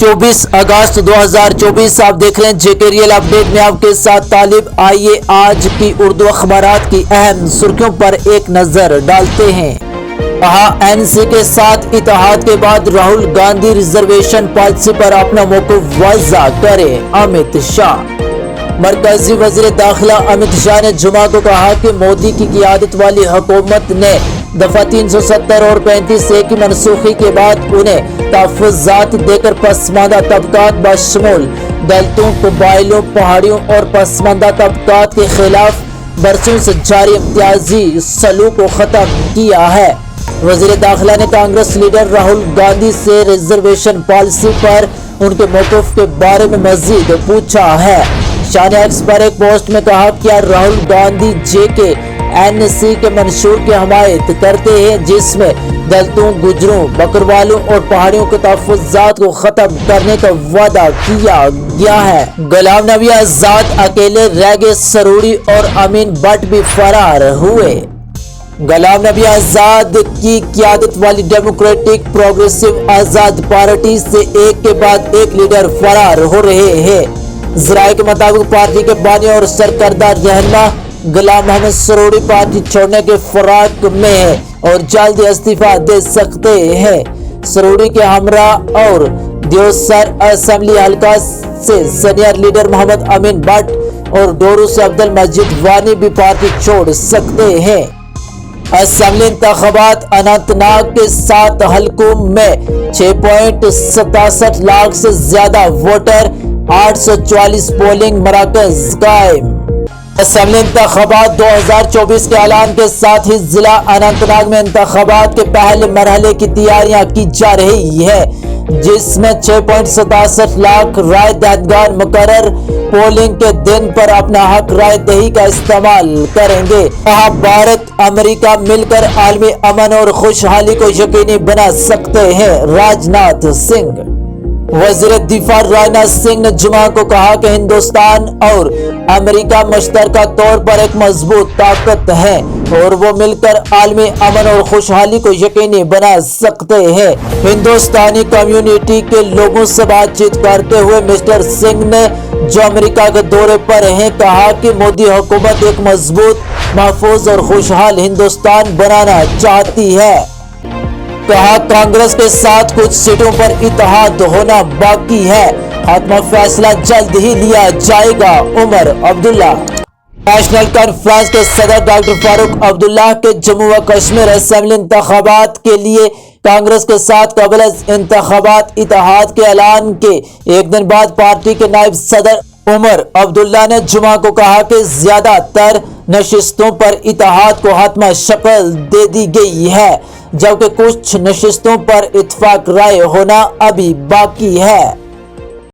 24 अगस्त 2024 आप देख रहे हैं जेके रियल अपडेट में आपके साथ तालिब। आइए आज की उर्दू अखबारात की अहम सुर्खियों पर एक नजर डालते हैं। कहा एनसी के साथ इत्तेहाद के बाद राहुल गांधी रिजर्वेशन पॉलिसी पर अपना मौक़िफ़ वाज़ा करें। अमित शाह। मरकजी वज़ीर दाखिला अमित शाह ने जुमा को कहा कि मोदी की क़ियादत वाली हुकूमत ने दफा 370 और 35A की मनसूखी के बाद उन्हें तहफ़्फ़ुज़ात देकर पसमानदा तबकात बशमूल दलितों, कबाइलों, पहाड़ियों और पसमानदा तबकात के खिलाफ बरसों से जारी इम्तियाजी सलूक को ख़त्म किया है। वज़ीर दाखिला ने कांग्रेस लीडर राहुल गांधी से रिजर्वेशन पॉलिसी पर उनके मौक़िफ़ के बारे में मज़ीद पूछा है। शाह ने एक्स पर एक पोस्ट में कहा, क्या राहुल गांधी जेके एनसी के मंशूर की हमायत करते हैं जिसमें दलितों, गुजरों, बकरवालों और पहाड़ियों के तहफ़्फ़ुज़ात को ख़त्म करने का वादा किया गया है। गुलाम नबी आज़ाद अकेले रह गए, सरूरी और अमीन भट्ट भी फरार हुए। गुलाम नबी आज़ाद की क़ियादत वाली डेमोक्रेटिक प्रोग्रेसिव आज़ाद पार्टी से एक के बाद एक लीडर फरार हो रहे हैं। ज़राए के मुताबिक पार्टी के बानी और सरकर्दा रहनुमा गुलाम मोहम्मद सरूरी पार्टी छोड़ने के फराक में है और जल्द इस्तीफा दे सकते हैं। सरूरी के हमरा और देवसर असेंबली हल्का से सीनियर लीडर मोहम्मद अमीन भट्ट और डोरू से अब्दुल मजीद वानी भी पार्टी छोड़ सकते हैं। असेंबली इंतखाबात अनंतनाग के 7 हलकों में 6.67 लाख से ज्यादा वोटर, 844 पोलिंग मराकज कायम। असेंबली इंतखाबात 2024 के ऐलान के साथ ही जिला अनंतनाग में इंतखाबात के पहले मरहले की तैयारियां की जा रही है, जिसमें 6.67 लाख राय दहिंदगार मुकर्रर पोलिंग के दिन पर अपना हक राय दही का इस्तेमाल करेंगे। कहा भारत अमेरिका मिलकर आलमी अमन और खुशहाली को यकीनी बना सकते हैं। राजनाथ सिंह। वज़ीर दिफा राजनाथ सिंह ने जुमा को कहा कि हिंदुस्तान और अमेरिका मुश्तरका तौर पर एक मजबूत ताकत है और वो मिलकर आलमी अमन और खुशहाली को यकीनी बना सकते हैं। हिंदुस्तानी कम्युनिटी के लोगों से बातचीत करते हुए मिस्टर सिंह ने जो अमेरिका के दौरे पर हैं कहा कि मोदी हुकूमत एक मजबूत, महफूज और खुशहाल हिंदुस्तान बनाना चाहती है। कहा कांग्रेस के साथ कुछ सीटों पर इत्तेहाद होना बाकी है, आत्मा फैसला जल्द ही लिया जाएगा। उमर अब्दुल्ला। नेशनल कॉन्फ्रेंस के सदर डॉक्टर फारूक अब्दुल्ला के जम्मू व कश्मीर असेंबली इंतखाबात के लिए कांग्रेस के साथ कबल इंतखाबात इत्तेहाद के ऐलान के एक दिन बाद पार्टी के नायब सदर उमर अब्दुल्ला ने जुमा को कहा कि ज्यादातर नशिस्तों पर इत्तेहाद को हतमी शक्ल दे दी गई है, जबकि कुछ नशिस्तों पर इत्तेफाक राय होना अभी बाकी है।